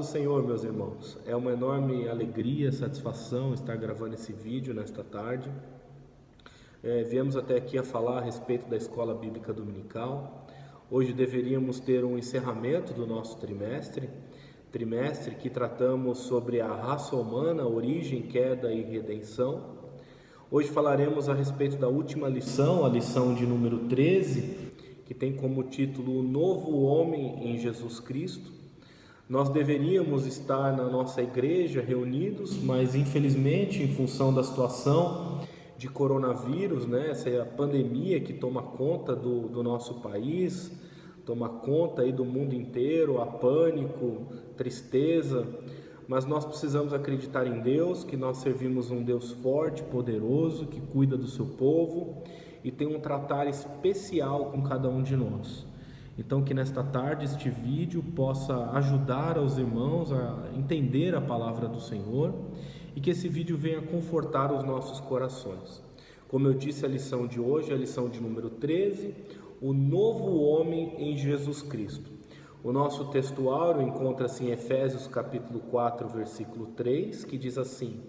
Senhor, meus irmãos. É uma enorme alegria, satisfação estar gravando esse vídeo nesta tarde. Viemos até aqui a falar a respeito da Escola Bíblica Dominical. Hoje deveríamos ter um encerramento do nosso trimestre que tratamos sobre a raça humana, origem, queda e redenção. Hoje falaremos a respeito da última lição, a lição de número 13, que tem como título O Novo Homem em Jesus Cristo. Nós deveríamos estar na nossa igreja reunidos, mas infelizmente, em função da situação de coronavírus, essa é a pandemia que toma conta do nosso país, toma conta aí do mundo inteiro, há pânico, tristeza, mas nós precisamos acreditar em Deus, que nós servimos um Deus forte, poderoso, que cuida do seu povo e tem um tratar especial com cada um de nós. Então que nesta tarde este vídeo possa ajudar aos irmãos a entender a palavra do Senhor e que esse vídeo venha confortar os nossos corações. Como eu disse, a lição de hoje é a lição de número 13, o novo homem em Jesus Cristo. O nosso textuário encontra-se em Efésios capítulo 4, versículo 3, que diz assim: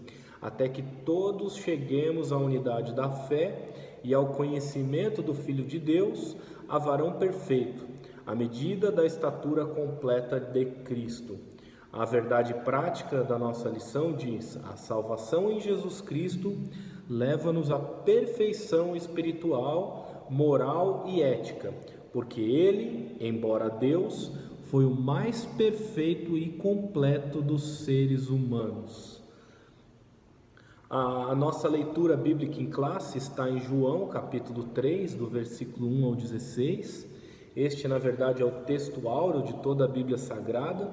até que todos cheguemos à unidade da fé e ao conhecimento do Filho de Deus, a varão perfeito, à medida da estatura completa de Cristo. A verdade prática da nossa lição diz: a salvação em Jesus Cristo leva-nos à perfeição espiritual, moral e ética, porque Ele, embora Deus, foi o mais perfeito e completo dos seres humanos. A nossa leitura bíblica em classe está em João capítulo 3, do versículo 1 ao 16. Este, na verdade, é o texto áureo de toda a Bíblia Sagrada,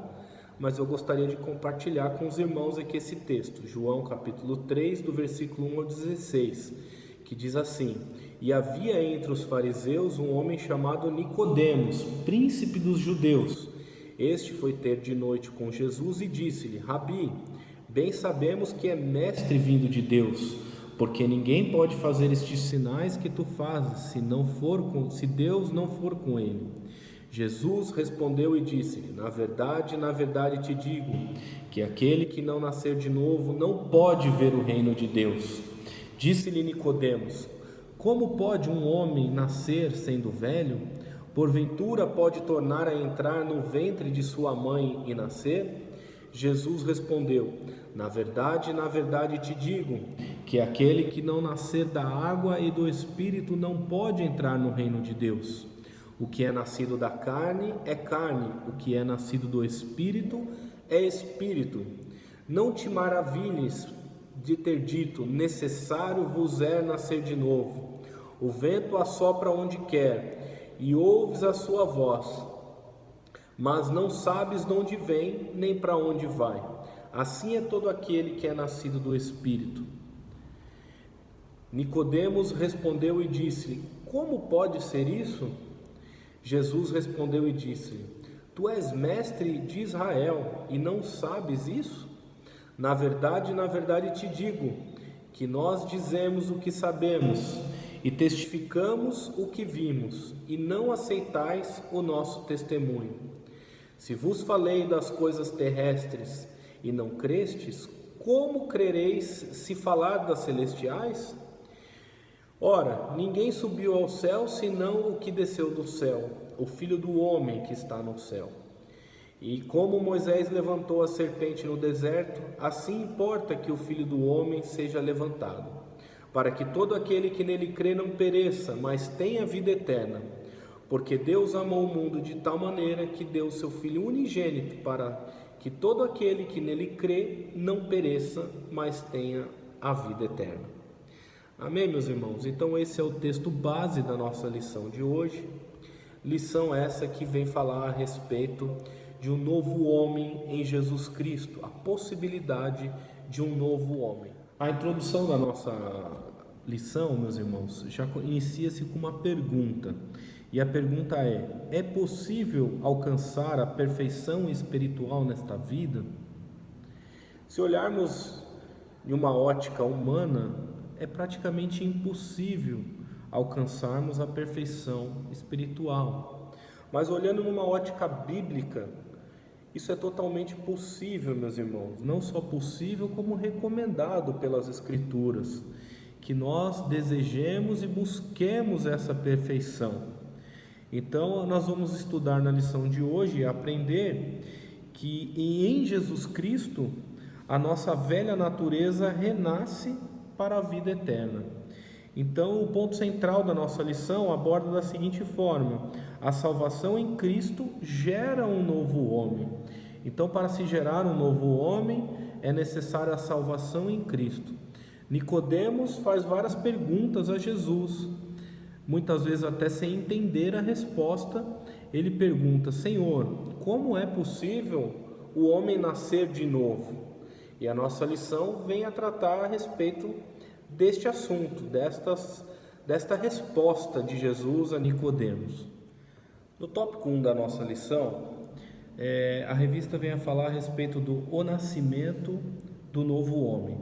mas eu gostaria de compartilhar com os irmãos aqui esse texto, João capítulo 3, do versículo 1 ao 16, que diz assim: e havia entre os fariseus um homem chamado Nicodemos, príncipe dos judeus. Este foi ter de noite com Jesus e disse-lhe: Rabi, bem sabemos que é mestre vindo de Deus, porque ninguém pode fazer estes sinais que tu fazes, se Deus não for com ele. Jesus respondeu e disse-lhe: na verdade te digo, que aquele que não nascer de novo não pode ver o reino de Deus. Disse-lhe Nicodemos: como pode um homem nascer sendo velho? Porventura pode tornar a entrar no ventre de sua mãe e nascer? Jesus respondeu: na verdade te digo, que aquele que não nascer da água e do Espírito não pode entrar no reino de Deus. O que é nascido da carne é carne, o que é nascido do Espírito é Espírito. Não te maravilhes de ter dito: necessário vos é nascer de novo. O vento assopra onde quer, e ouves a sua voz, mas não sabes de onde vem, nem para onde vai. Assim é todo aquele que é nascido do Espírito. Nicodemos respondeu e disse: como pode ser isso? Jesus respondeu e disse-lhe: tu és mestre de Israel e não sabes isso? Na verdade te digo, que nós dizemos o que sabemos e testificamos o que vimos, e não aceitais o nosso testemunho. Se vos falei das coisas terrestres e não crestes, como crereis se falar das celestiais? Ora, ninguém subiu ao céu senão o que desceu do céu, o Filho do homem que está no céu. E como Moisés levantou a serpente no deserto, assim importa que o Filho do homem seja levantado, para que todo aquele que nele crê não pereça, mas tenha vida eterna. Porque Deus amou o mundo de tal maneira que deu o seu Filho unigênito, para que todo aquele que nele crê não pereça, mas tenha a vida eterna. Amém, meus irmãos? Então esse é o texto base da nossa lição de hoje. Lição essa que vem falar a respeito de um novo homem em Jesus Cristo, a possibilidade de um novo homem. A introdução da nossa lição, meus irmãos, já inicia-se com uma pergunta. E a pergunta é possível alcançar a perfeição espiritual nesta vida? Se olharmos de uma ótica humana, é praticamente impossível alcançarmos a perfeição espiritual. Mas olhando numa ótica bíblica, Isso é totalmente possível, meus irmãos, não só possível, como recomendado pelas Escrituras, que nós desejemos e busquemos essa perfeição. Então, nós vamos estudar na lição de hoje e aprender que em Jesus Cristo a nossa velha natureza renasce para a vida eterna. Então, o ponto central da nossa lição aborda da seguinte forma: a salvação em Cristo gera um novo homem. Então, para se gerar um novo homem, é necessária a salvação em Cristo. Nicodemos faz várias perguntas a Jesus, muitas vezes até sem entender a resposta. Ele pergunta: Senhor, como é possível o homem nascer de novo? E a nossa lição vem a tratar a respeito deste assunto, desta resposta de Jesus a Nicodemos. No tópico 1 da nossa lição, a revista vem a falar a respeito do o nascimento do novo homem.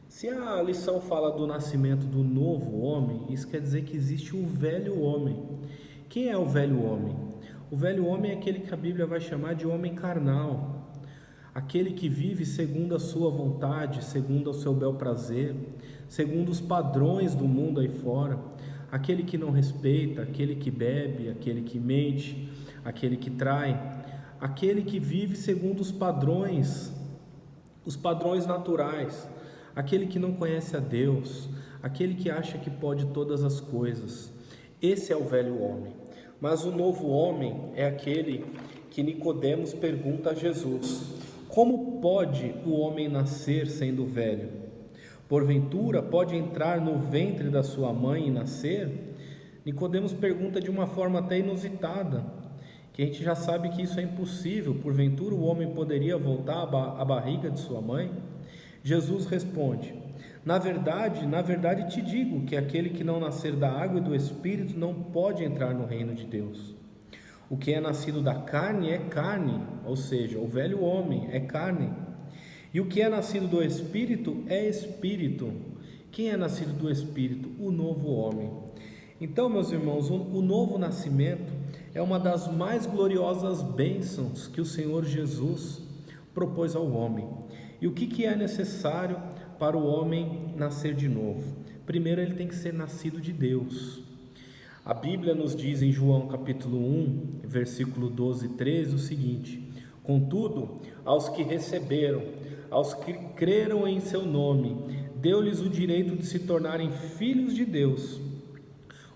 Se a lição fala do nascimento do novo homem, isso quer dizer que existe o velho homem. Quem é o velho homem? O velho homem é aquele que a Bíblia vai chamar de homem carnal, aquele que vive segundo a sua vontade, segundo o seu bel prazer, segundo os padrões do mundo aí fora, aquele que não respeita, aquele que bebe, aquele que mente, aquele que trai, aquele que vive segundo os padrões naturais, aquele que não conhece a Deus, aquele que acha que pode todas as coisas. Esse é o velho homem. Mas o novo homem é aquele que Nicodemos pergunta a Jesus: como pode o homem nascer sendo velho? Porventura pode entrar no ventre da sua mãe e nascer? Nicodemos pergunta de uma forma até inusitada, que a gente já sabe que isso é impossível. Porventura o homem poderia voltar à barriga de sua mãe? Jesus responde: na verdade te digo que aquele que não nascer da água e do Espírito não pode entrar no reino de Deus. O que é nascido da carne é carne, ou seja, o velho homem é carne. E o que é nascido do Espírito é Espírito. Quem é nascido do Espírito? O novo homem. Então, meus irmãos, o novo nascimento é uma das mais gloriosas bênçãos que o Senhor Jesus propôs ao homem. E o que é necessário para o homem nascer de novo? Primeiro, ele tem que ser nascido de Deus. A Bíblia nos diz em João capítulo 1, versículo 12 e 13 o seguinte: contudo, aos que receberam, aos que creram em seu nome, deu-lhes o direito de se tornarem filhos de Deus,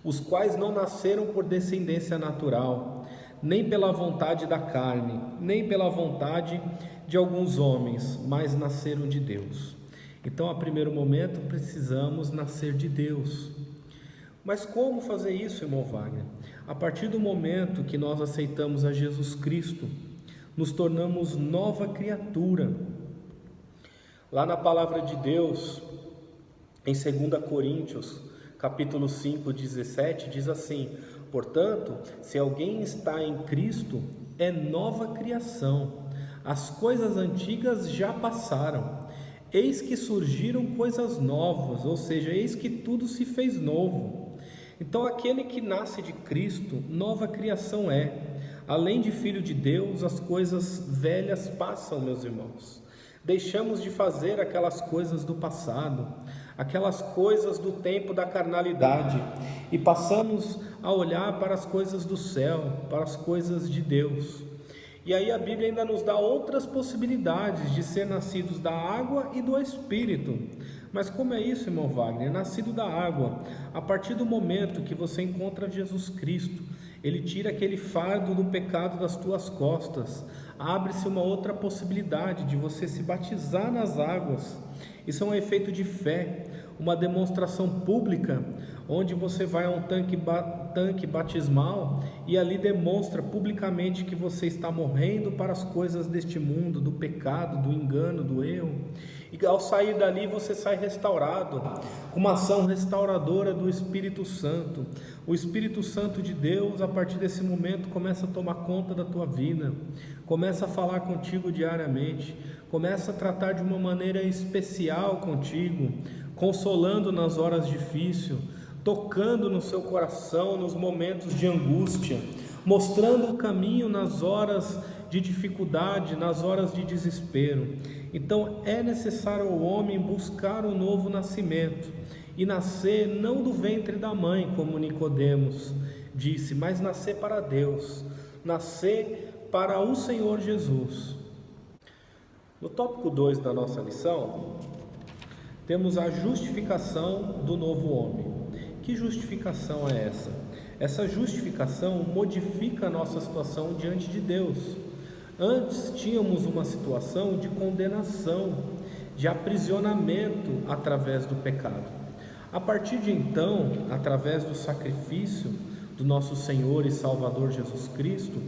os quais não nasceram por descendência natural, nem pela vontade da carne, nem pela vontade de alguns homens, mas nasceram de Deus. Então, a primeiro momento, precisamos nascer de Deus. Mas como fazer isso, irmão Wagner? A partir do momento que nós aceitamos a Jesus Cristo, nos tornamos nova criatura. Lá na palavra de Deus, em 2 Coríntios, capítulo 5, 17, diz assim: portanto, se alguém está em Cristo, é nova criação. As coisas antigas já passaram. Eis que surgiram coisas novas, ou seja, eis que tudo se fez novo. Então, aquele que nasce de Cristo, nova criação é. Além de filho de Deus, as coisas velhas passam, meus irmãos. Deixamos de fazer aquelas coisas do passado, aquelas coisas do tempo da carnalidade, e passamos a olhar para as coisas do céu, para as coisas de Deus. E aí a Bíblia ainda nos dá outras possibilidades de ser nascidos da água e do Espírito. Mas como é isso, irmão Wagner? Nascido da água. A partir do momento que você encontra Jesus Cristo, Ele tira aquele fardo do pecado das tuas costas. Abre-se uma outra possibilidade de você se batizar nas águas. Isso é um efeito de fé, uma demonstração pública, onde você vai a um tanque batismal e ali demonstra publicamente que você está morrendo para as coisas deste mundo, do pecado, do engano, do erro. E ao sair dali você sai restaurado, com uma ação restauradora do Espírito Santo. O Espírito Santo de Deus, a partir desse momento, começa a tomar conta da tua vida, começa a falar contigo diariamente, começa a tratar de uma maneira especial contigo, consolando nas horas difíceis, tocando no seu coração nos momentos de angústia, mostrando o caminho nas horas de dificuldade, nas horas de desespero. Então é necessário ao homem buscar um novo nascimento e nascer não do ventre da mãe, como Nicodemos disse, mas nascer para Deus, nascer para o Senhor Jesus. No tópico 2 da nossa lição, temos a justificação do novo homem. Que justificação é essa? Essa justificação modifica a nossa situação diante de Deus. Antes tínhamos uma situação de condenação, de aprisionamento através do pecado. A partir de então, através do sacrifício do nosso Senhor e Salvador Jesus Cristo,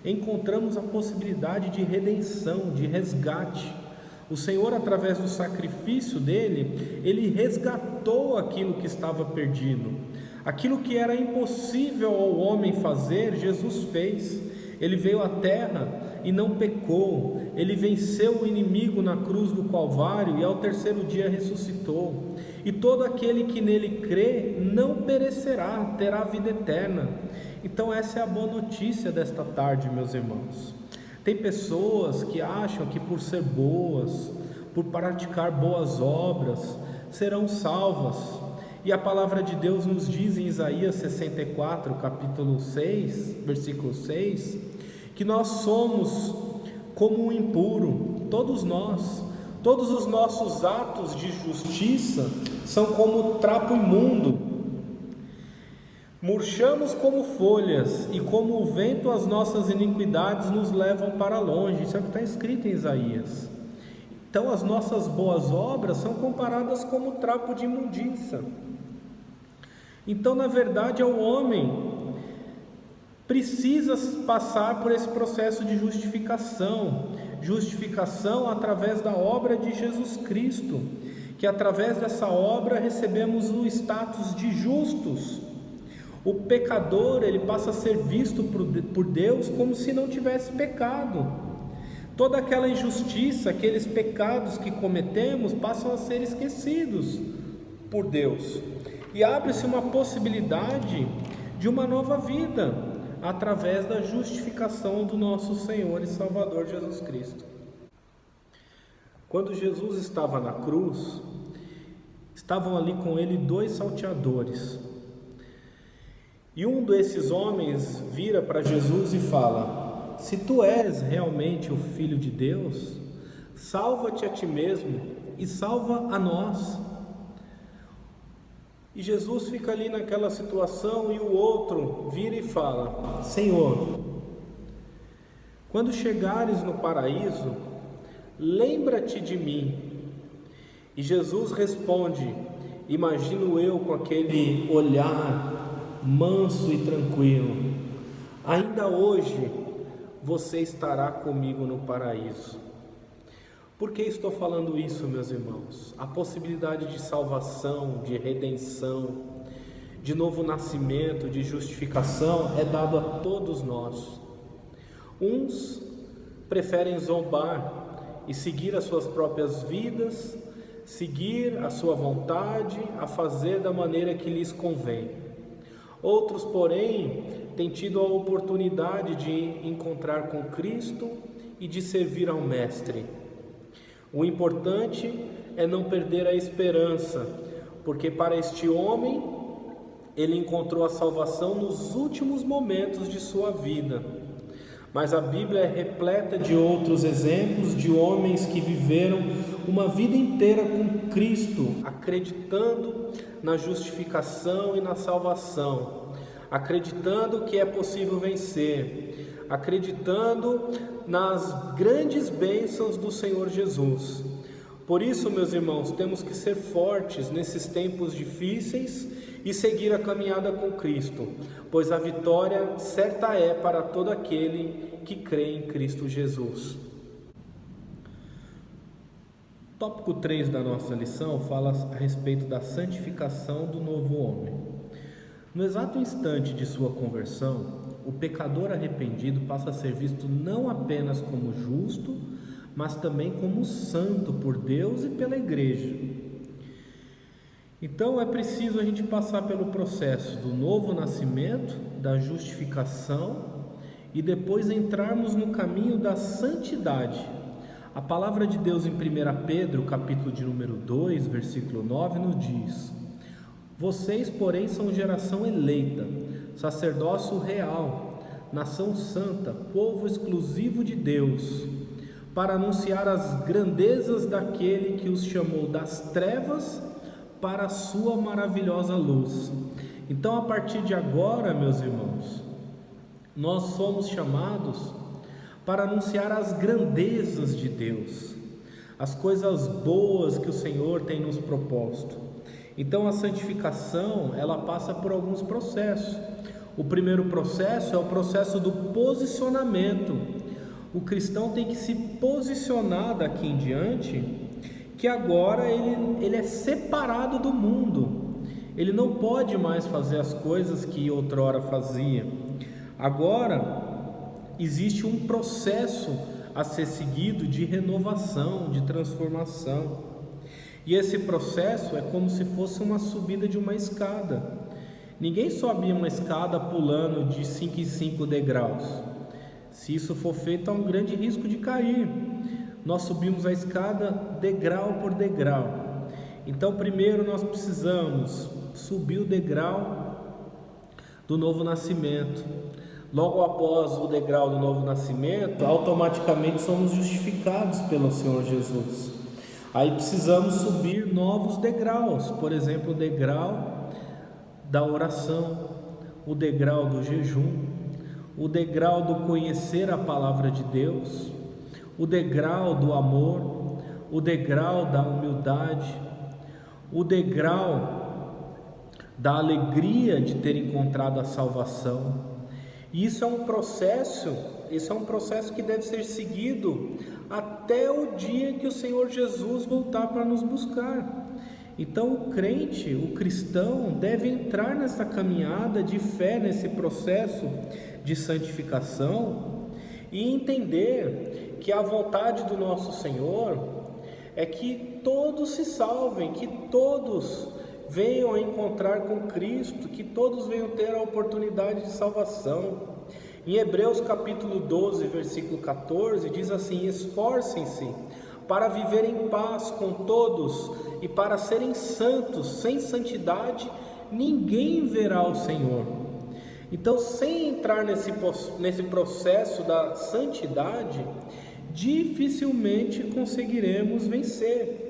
encontramos a possibilidade de redenção, de resgate. O Senhor, através do sacrifício dele, ele resgatou aquilo que estava perdido. Aquilo que era impossível ao homem fazer, Jesus fez. Ele veio à terra e não pecou. Ele venceu o inimigo na cruz do Calvário e ao terceiro dia ressuscitou. E todo aquele que nele crê não perecerá, terá vida eterna. Então essa é a boa notícia desta tarde, meus irmãos. Tem pessoas que acham que por ser boas, por praticar boas obras, serão salvas. E a palavra de Deus nos diz em Isaías 64, capítulo 6, versículo 6, que nós somos como um impuro, todos nós. Todos os nossos atos de justiça são como trapo imundo. Murchamos como folhas, e como o vento as nossas iniquidades nos levam para longe. Isso é o que está escrito em Isaías. Então as nossas boas obras são comparadas como trapo de imundícia. Então, na verdade, o homem precisa passar por esse processo de justificação através da obra de Jesus Cristo, que através dessa obra recebemos o status de justos. O pecador, ele passa a ser visto por Deus como se não tivesse pecado. Toda aquela injustiça, aqueles pecados que cometemos passam a ser esquecidos por Deus. E abre-se uma possibilidade de uma nova vida através da justificação do nosso Senhor e Salvador Jesus Cristo. Quando Jesus estava na cruz, estavam ali com ele 2 salteadores. E um desses homens vira para Jesus e fala: se tu és realmente o Filho de Deus, salva-te a ti mesmo e salva a nós. E Jesus fica ali naquela situação e o outro vira e fala: Senhor, quando chegares no paraíso, lembra-te de mim. E Jesus responde, imagino eu com aquele olhar manso e tranquilo: ainda hoje você estará comigo no paraíso. Por que estou falando isso, meus irmãos? A possibilidade de salvação, de redenção, de novo nascimento, de justificação é dado a todos nós. Uns preferem zombar e seguir as suas próprias vidas, seguir a sua vontade, a fazer da maneira que lhes convém. Outros, porém, têm tido a oportunidade de encontrar com Cristo e de servir ao Mestre. O importante é não perder a esperança, porque para este homem, ele encontrou a salvação nos últimos momentos de sua vida. Mas a Bíblia é repleta de outros exemplos de homens que viveram uma vida inteira com Cristo, acreditando na justificação e na salvação, acreditando que é possível vencer, acreditando nas grandes bênçãos do Senhor Jesus. Por isso, meus irmãos, temos que ser fortes nesses tempos difíceis e seguir a caminhada com Cristo, pois a vitória certa é para todo aquele que crê em Cristo Jesus. Tópico 3 da nossa lição fala a respeito da santificação do novo homem. No exato instante de sua conversão, o pecador arrependido passa a ser visto não apenas como justo, mas também como santo por Deus e pela igreja. Então é preciso a gente passar pelo processo do novo nascimento, da justificação e depois entrarmos no caminho da santidade. A palavra de Deus em 1 Pedro, capítulo de número 2, versículo 9, nos diz: vocês, porém, são geração eleita, sacerdócio real, nação santa, povo exclusivo de Deus, para anunciar as grandezas daquele que os chamou das trevas para a sua maravilhosa luz. Então, a partir de agora, meus irmãos, nós somos chamados para anunciar as grandezas de Deus, as coisas boas que o Senhor tem nos proposto. Então, a santificação, ela passa por alguns processos. O primeiro processo é o processo do posicionamento. O cristão tem que se posicionar daqui em diante, que agora ele é separado do mundo. Ele não pode mais fazer as coisas que outrora fazia. Agora existe um processo a ser seguido de renovação, de transformação. E esse processo é como se fosse uma subida de uma escada. Ninguém sobe uma escada pulando de 5 em 5 degraus. Se isso for feito, há um grande risco de cair. Nós subimos a escada degrau por degrau. Então, primeiro nós precisamos subir o degrau do novo nascimento. Logo após o degrau do novo nascimento, automaticamente somos justificados pelo Senhor Jesus. Aí precisamos subir novos degraus, por exemplo, o degrau da oração, o degrau do jejum, o degrau do conhecer a palavra de Deus, o degrau do amor, o degrau da humildade, o degrau da alegria de ter encontrado a salvação. Isso é um processo que deve ser seguido até o dia que o Senhor Jesus voltar para nos buscar. Então o crente, o cristão, deve entrar nessa caminhada de fé, nesse processo de santificação, e entender que a vontade do nosso Senhor é que todos se salvem, que todos venham a encontrar com Cristo, que todos venham ter a oportunidade de salvação. Em Hebreus capítulo 12, versículo 14, diz assim: esforcem-se para viver em paz com todos e para serem santos. Sem santidade ninguém verá o Senhor. Então, sem entrar nesse processo da santidade, dificilmente conseguiremos vencer.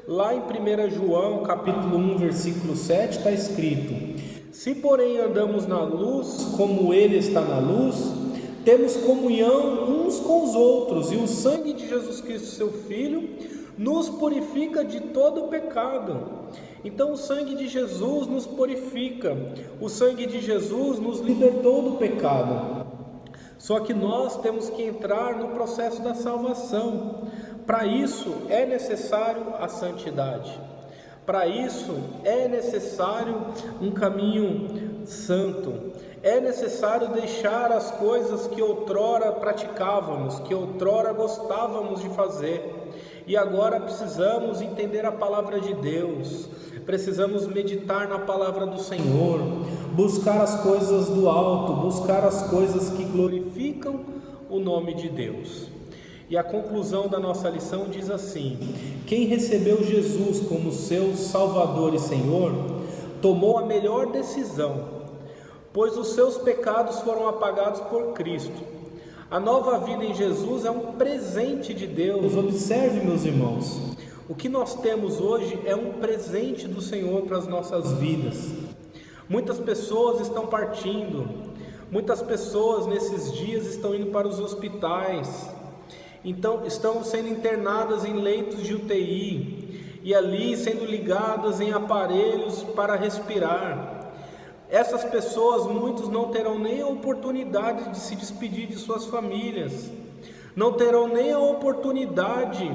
Lá em 1 João capítulo 1, versículo 7 está escrito: se porém andamos na luz, como Ele está na luz, temos comunhão uns com os outros, e o sangue de Jesus Cristo, seu Filho, nos purifica de todo pecado. Então o sangue de Jesus nos purifica, o sangue de Jesus nos libertou do pecado. Só que nós temos que entrar no processo da salvação. Para isso é necessário a santidade. Para isso é necessário um caminho santo. É necessário deixar as coisas que outrora praticávamos, que outrora gostávamos de fazer. E agora precisamos entender a palavra de Deus. Precisamos meditar na palavra do Senhor, buscar as coisas do alto, buscar as coisas que glorificam o nome de Deus. E a conclusão da nossa lição diz assim: quem recebeu Jesus como seu Salvador e Senhor, tomou a melhor decisão, pois os seus pecados foram apagados por Cristo. A nova vida em Jesus é um presente de Deus. Observe, meus irmãos, o que nós temos hoje é um presente do Senhor para as nossas vidas. Muitas pessoas estão partindo, muitas pessoas nesses dias estão indo para os hospitais, então estão sendo internadas em leitos de UTI e ali sendo ligadas em aparelhos para respirar. Essas pessoas, muitos não terão nem a oportunidade de se despedir de suas famílias, não terão nem a oportunidade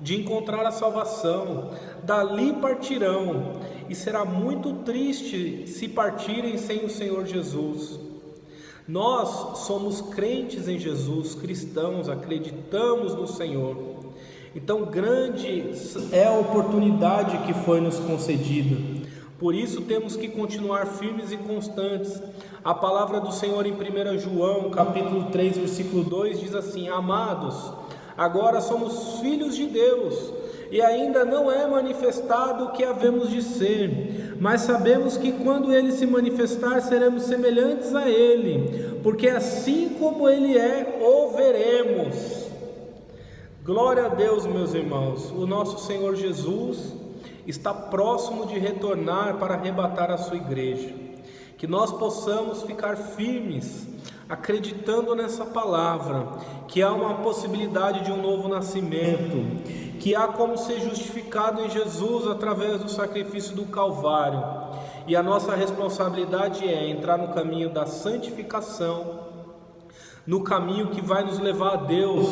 de encontrar a salvação, dali partirão, e será muito triste se partirem sem o Senhor Jesus. Nós somos crentes em Jesus, cristãos, acreditamos no Senhor. Então grande é a oportunidade que foi nos concedida. Por isso temos que continuar firmes e constantes. A palavra do Senhor em 1 João, capítulo 3, versículo 2, diz assim: amados, agora somos filhos de Deus, e ainda não é manifestado o que havemos de ser, mas sabemos que quando Ele se manifestar, seremos semelhantes a Ele, porque assim como Ele é, o veremos. Glória a Deus, meus irmãos. O nosso Senhor Jesus está próximo de retornar para arrebatar a sua igreja. Que nós possamos ficar firmes, acreditando nessa palavra, que há uma possibilidade de um novo nascimento, que há como ser justificado em Jesus através do sacrifício do Calvário, e a nossa responsabilidade é entrar no caminho da santificação, no caminho que vai nos levar a Deus,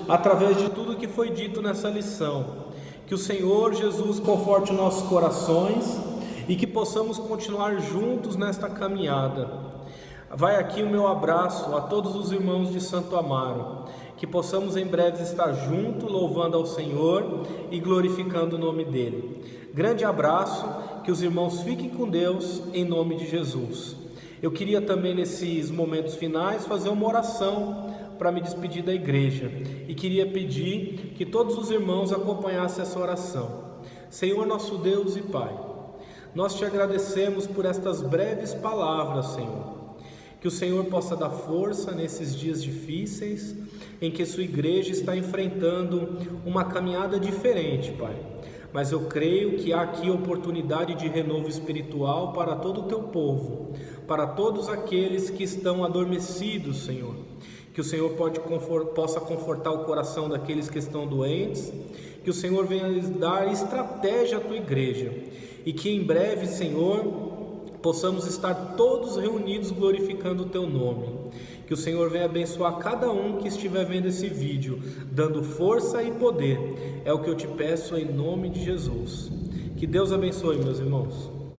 através de tudo que foi dito nessa lição. Que o Senhor Jesus conforte nossos corações e que possamos continuar juntos nesta caminhada. Vai aqui o meu abraço a todos os irmãos de Santo Amaro, que possamos em breve estar juntos, louvando ao Senhor e glorificando o nome dEle. Grande abraço, que os irmãos fiquem com Deus, em nome de Jesus. Eu queria também, nesses momentos finais, fazer uma oração para me despedir da igreja, e queria pedir que todos os irmãos acompanhassem essa oração. Senhor nosso Deus e Pai, nós te agradecemos por estas breves palavras, Senhor. Que o Senhor possa dar força nesses dias difíceis, em que sua igreja está enfrentando uma caminhada diferente, Pai. Mas eu creio que há aqui oportunidade de renovo espiritual para todo o teu povo, para todos aqueles que estão adormecidos, Senhor. Que o Senhor possa confortar o coração daqueles que estão doentes, que o Senhor venha dar estratégia à tua igreja, e que em breve, Senhor, possamos estar todos reunidos glorificando o teu nome. Que o Senhor venha abençoar cada um que estiver vendo esse vídeo, dando força e poder. É o que eu te peço em nome de Jesus. Que Deus abençoe, meus irmãos.